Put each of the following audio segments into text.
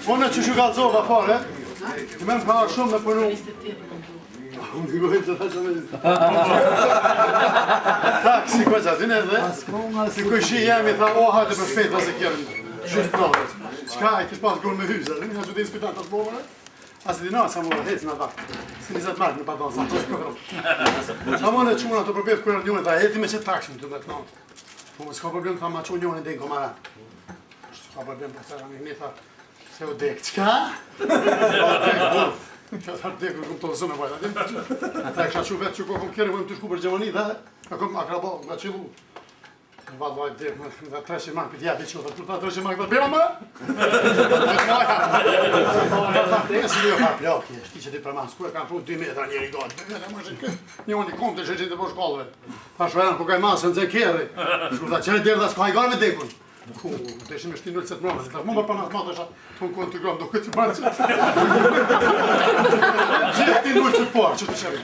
Unë që shukallzova fare, i me më parë shumë me punu. Unë të gojmë të thashtë me tak, si ko që atin edhe, si ko shi jemi, tha, o, hajtë për shpejt, pas e kjerën, shumë pravës. Qka, i kish pas gurë me hyzë, dhe një që të diskutant të shbomëre, asë di nasa më dhe hecë në vakë, si 20 markë në pardon, sa të shpërëm. Sa më në quna të përbet kërë njone, tha, heti me që takshim të vetë natë. Po, s'ka problem, tha, ma që njone dhe në komara. S'ka problem, për të një tha, se u dekë, qka? Që të dekë, këmë të zëmë e bajta. Ta e kësha që vetë që kohëm kjerë, vëjmë të shku për Gjermani, dhe e këmë akrabo, nga qilu. Vadë vajtë dekë, dhe 300 markë për t'jabë i që, të ta 300 markë, dhe pira më? E si dujo farë plaki, shti që ti për manë, s'ku e kam pru 2 metra njeri gati. Një unë i kom të shëgjit e po shkollëve. Ta shveran, po kaj masën, dze kjerë. Shku ta qene dherë dhe s'ka i garë me dekun. Ku, të ishim e shti 0,7 mëllë, të më për natë matë është të unë kënë të gromë, do këtë që marë që gjithë ti 0,7 parë, që të shëri.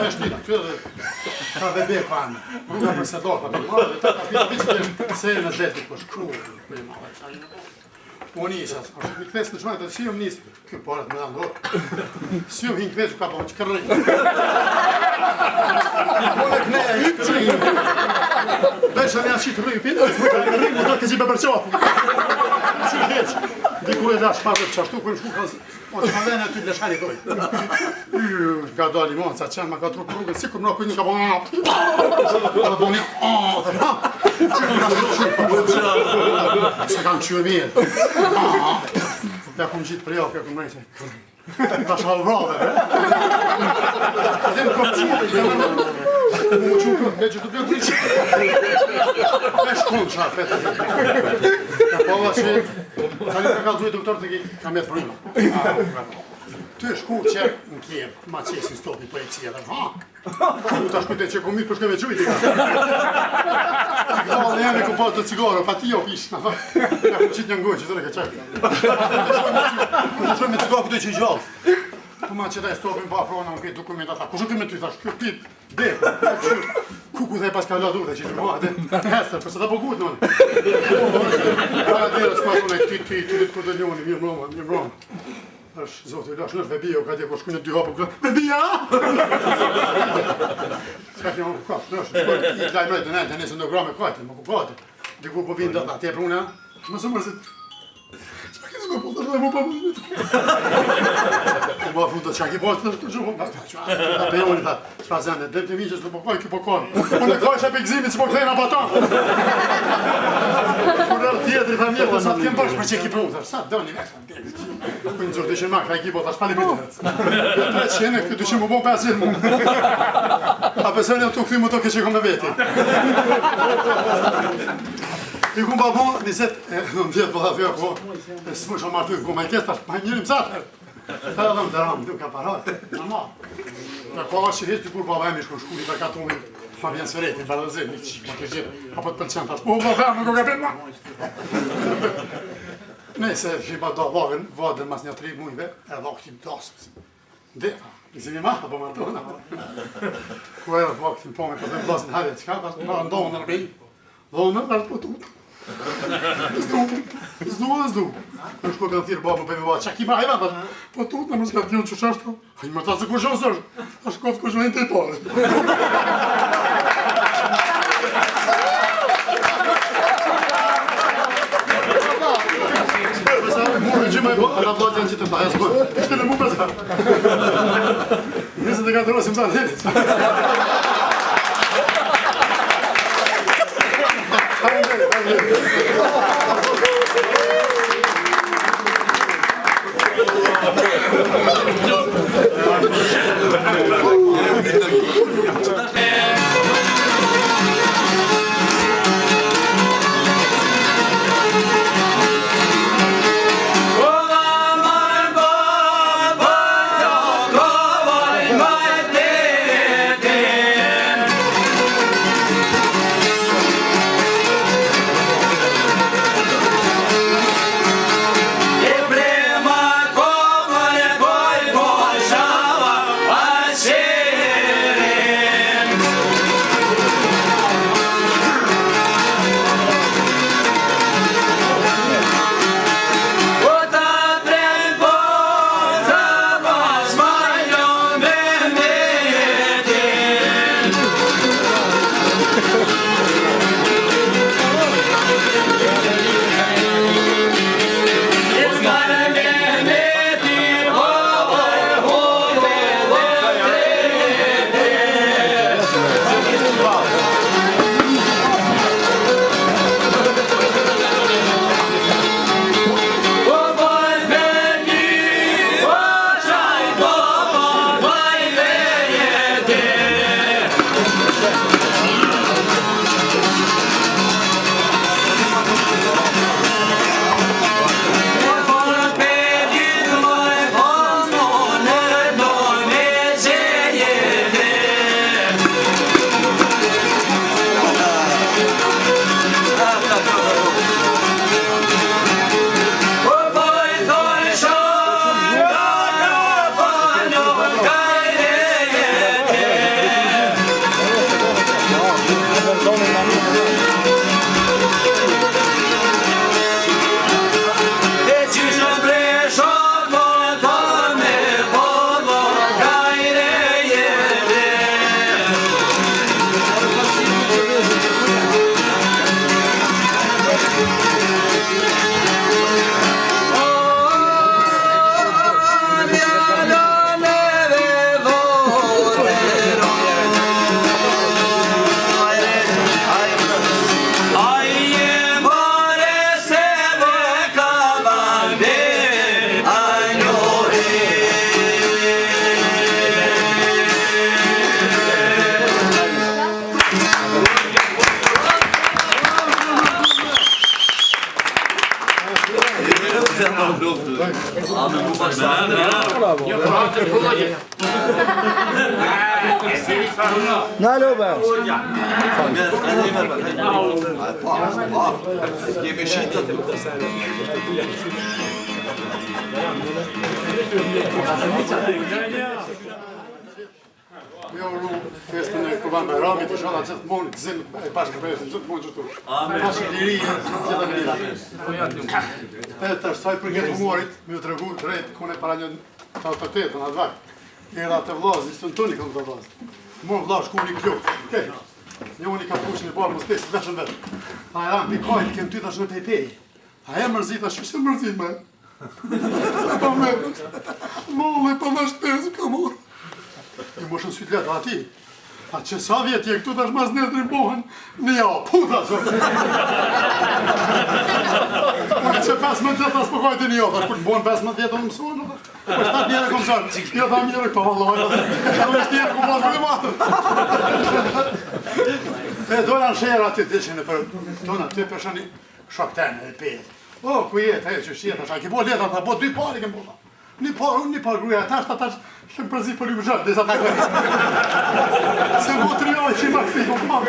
E shtina, të edhe ka dhe be fanë, rruga për se do, ka të marë, dhe ta ka pita që se e në zetit, po shkru, për i marë, që ajnë. Unë nisas, mi këthes në shmajtë, si jom nisë, kjo parët me dhe ndorë, si jom hinë këthes që ka po që kërënjë. Unë e këneja hinë kërënjë. Dhe që me janë qitë rrëjë, pinë, në rrëjë, më do këzi me bërqapë. Që heqë, diku e dash parët që ashtu, kërë shku këzë, o që kanë dhe në ty të leshari dojë. Ka do limon, sa qenë, ma ka trupë rrugën, si kur më kujnë ka bo se kam qyë mirë. Ja kom gjitë për jo, kjo kom rejtë. Ta shalvrave, dhe më kom qyë, më qyë kërë, me që të bjë të me shkonë qa, petë. Ja po dhe që, ka një ka kalzuje doktor të ki, ka me të frima. Ty shku që në kje, ma qesin stopi për e cija dhe ha. Ku ta shkujte që kom mirë për shkëve qujti. Në jemi ku pas të cigaro, pa ti jo pishë. Ja ku qitë një ngojë që të reke qajtë. Ku të me cigaro këtë që i gjallë. Ku ma që ta e stopin pa afrona në këtë dokumenta ta. Ku shë me ty thash, kjo pit, dekë. Ku dhe pas ka ladu dhe që të mua, dhe hester, përse ta po gutë nëni. Para dhere s'ka të në ty të kur të njoni, mirë mromë. Është zotë i lash nërë Vebija, ka dje ko shkujnë 2 hapë, Vebija! Ska të janë kafë, nështë, i të lajmërej të nejtë, nëse në grame kajtë, më ku kajtë. Diku po vinë dhe atje prune, më së mërësit. Qa kësë me putë, dhe më po mëzit. Më futë, qa ki postë, nështë të shumë, da pe unë, tha, shpa zende, dhe të miqës të po kajtë, ki po kajtë. Unë e kajtë e pikzimi që po këthejnë abaton. Kur tjetëri tha mirë, sa të kemë bërsh për që ki prunë, sa të dëni veç, Kënë zërë 200 mark, ka i kipo, ta shpali bitë. 300, këtë 200 më bon 500 mu. A pesër një të këthy më të këtë që kom me veti. I ku mba bon, 20, në vjetë po da fjo, po, e së më shumë martu, ku ma i kjesë, ma i njërim zatër. Ta dhe më të ramë, du ka parat, normal. Në ko që heqë, kur baba e mi shku shkulli për katonin, Fabian Sëreti, Barazin, një që më të gjithë, apo të pëlqen, tash, po, më fermë, nuk e përma. Nëse që i ba do vadën mas një 3 mujve, e dha këtim tasës. Dhe, nësi një mahë, po martona. Ku e dhe vaktin po me përse vlasin, hajde, qka, tash më ndohën në rëbej, dhonë, tash po tutë. Zdu. Në shko kanë thirë babë për me ba, qa ki ma hajma, tash, po tutë, në më shka t'jon që qashtë, hajnë më ta se ku shosë është, tash kofë ku shojnë të i pare. Murë gjima e po, ata vlatë janë qitë të aja s'kojnë. Ishte në mu përsa. Njësë të ka të rosim të atë. Nalo be. Jemi shitët. Jo ru festën e Kurban Bayramit, inshallah gjithmonë gëzim e bashkëpunojmë gjithmonë gjithu. Amen. Bashkë liri, gjithë liri. Tash sa i përket humorit, më tregu drejt ku ne para një autoritet në atë. Era të vllaz, ishte toni kom të vllaz. Mo vllaz ku një klub. Okej. Ne unë ka pushën e bërë mos pesë vetëm vet. A ja mi kojt kem ty tash në PP. A ja mërzit tash ç'është mërzit më? Po më. Mo po më shtes kamor. I moshën syt letë ati. A që sa vjetë je këtu tash mas nesër i bohen një puta zot. Që 15 vjetë as përkojt e një tash kur të bohen 15 vjetë unë mësuan tash. Po 7 vjetë kom zonë. Jo tha mirë po vallaj. Edhe me shtjerë ku pas më matë. E dola në shera aty të që në për tona ty përshani shokten e pet. O ku jetë ajo që shjet tash. A ke bo leta tha bo 2 pari kem bo. Një par gruja tash shëm përzi për një bërgjët, dhe sa ta kërë. Se më 3 ojë që i ma këti, më përmanë.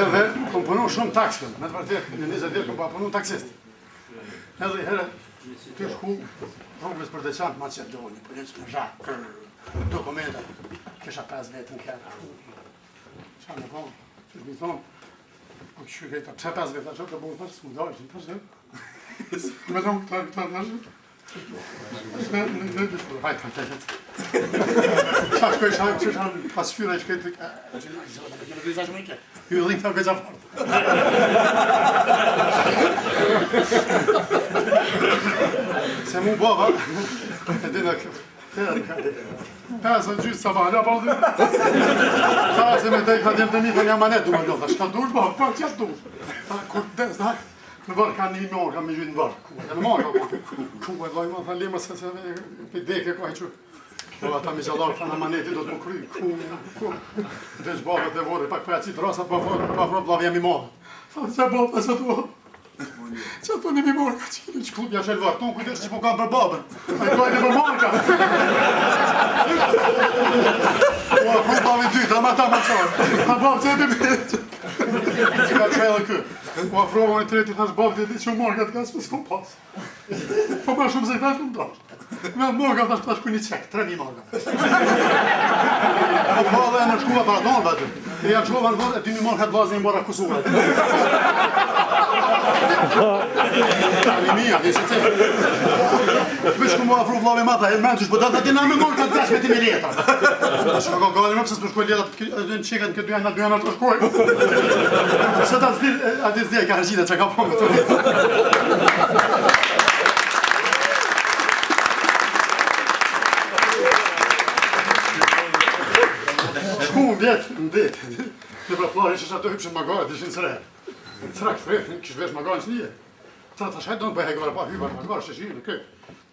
Edhe, kom punu shumë taksën, me të vërtet, në 20 vjetë kom pa punu taksist. Edhe herë, të shku rrugës për Deçan Macedoni, për një që në zhakë, dokumenta, kisha 5 vetë në kërë. Qa me thonë, që shmi thonë, po këshu kejta, pse 5 vetë, që të bërë përë, së më dojë, që në përshë. Me thonë, të nëshë. Në dëshku, hajtë, kanë të jetë. Qa shkoj shajmë, që shanë pas fyra i shkejtë, që në i zonë, në gëzë ashtë më i ke, ju e dhinë të gëzë fartë. Se mu baba, e dina kjo, pesë gjysë sabah, nga pa u dhe, ta se me te i ka djemë të mi, ka një manet du me do, shka dush, baba, pa qëtë dush. Kur të des, da, në varë ka një morë, ka me gjytë në varë, e në marë, ku e dojma, tha lima se për deke ka i që, baba ta mi gjallarë, ta në maneti do të më kry, ku, veç babët e vore, pak për e qitë rasat, pa vrot, blavë jemi madhe. Tha, që babë, që të vore. Që ato një mi morë ka që klub ja shelë varton, kujdesh që po kam për babën. A i dojnë e për marka. Po a fru babën ty, ta ma qarë. A babë që e për bërë. Që ka që edhe kë. Po a fru babën e treti, thash babë të di që marka të ka që s'kom pas. Po ma shumë se këta shumë dash. Me marka thash ku një qek, 3.000 marka. Po pa dhe e në shkuva për atonë, batu. E janë shkuva në dhore, e 2.000 marka të vazën i mbora kusurat. Mia, dhe se të pësh ku mu afru vlave mata, e mentush, po da ti na me morë ka të gash me ti me letra. Shka ka gani më pëse s'për shkoj letra, në qikën këtë dujajnë, në dujajnë të shkoj. Se ta ati zdje, ka rëgjite që ka po me të letra. Shku më vjetë, në ditë, në pra plari që shatë të hypëshën magarë, të ishin sërë. Trak fërë, kishë vesh magarë në snije. Tra të shajtë donë për hegore pa hybar magarë, që shihë në këtë.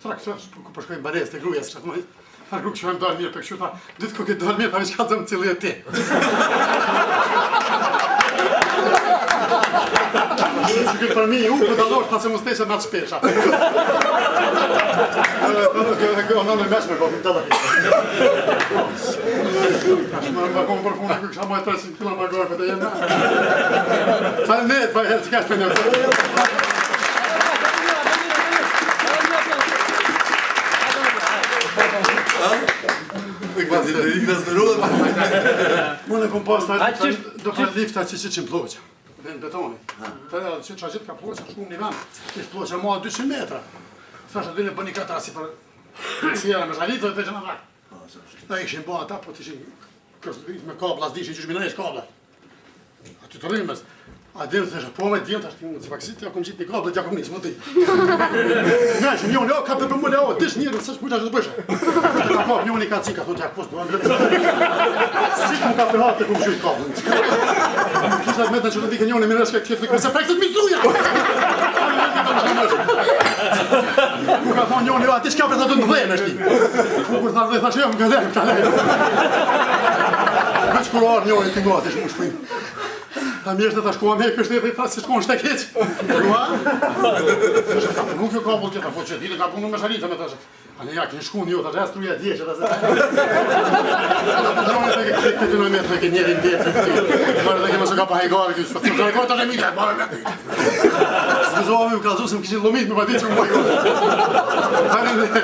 Trak sërë, ku përshkojnë bares të gruja, së qatë mëjtë. Tha gru këshojmë dalë mirë për këshu, tha, ditë ku këtë dalë mirë, tha vishka të zëmë cilë e ti. Që këtë për mi, u për dalorë, tha se më steshe me atë shpesha. Në në meshme, po, këtë dalë. Në vagon për punë, kësha më e 300 kilo magarë, për të jenë. Tha ne, fa herë që ka shpe një. Unë e kom pas do ka lifta që që në ploqa, dhe në betoni. Të që qa gjithë ka ploqa, shku më një vend, ishtë ploqa ma 200 metra. Thashe dhe në bë një katra si për sjera me zhalitë dhe të që në vrak. Da ishin bo ata, po të ishin me kabla, s'dishin që shminaj ish kabla. Aty të rrimës. A dhe në theshe, po me djenë, të ashtë një si paksit, ja kom qitë një kabla, ja kom njësë më të i. Nga që njën, ka për mulle, dish njërë, së shkujta që të bëshe. Ka kap, njën i ka cika, thonë që ja postë, si ku ka për hatë, kom qyjtë kablën. Kishtë atë metën që të dike njën e mirëshke, këtë fikë, se prekëtët mizuja! Ku ka thonë njën, ati shka për të të në dhejnë është ti. Ku kur tha dhe, thashe, më gëdhem, ka lejnë. Veç kur arë njën e të ngati, shmë shpujnë. Ta mirë të ta shkua me kështë e ta si shkon shte keq. Grua? Ka punu kjo kabull tjeta, po që dite ka punu me shalitë me të shë. A në ja, kënë shku një, ta rrës truja dje që ta se. Gjone të këtë në metë me këtë njerin djetë të këtë. Mare të ke mësë ka pa hajgare kështë, të hajgare të shemit, mare me të. Së gëzoha me më kalzu se më këshin lomit me pa di që më hajgare. Hajde në dhe.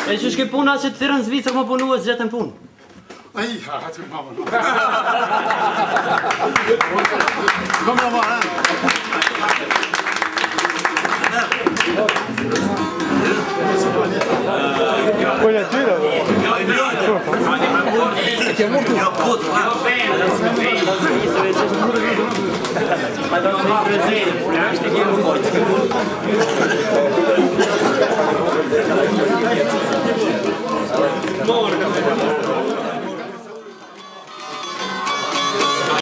E që shke puna që të thirën Zvicër më punu e zgjetën punë? Ai, hajtë më më. Kom në më, Quella tira? Ti è molto Ma non sei presente, non è che io non voglio.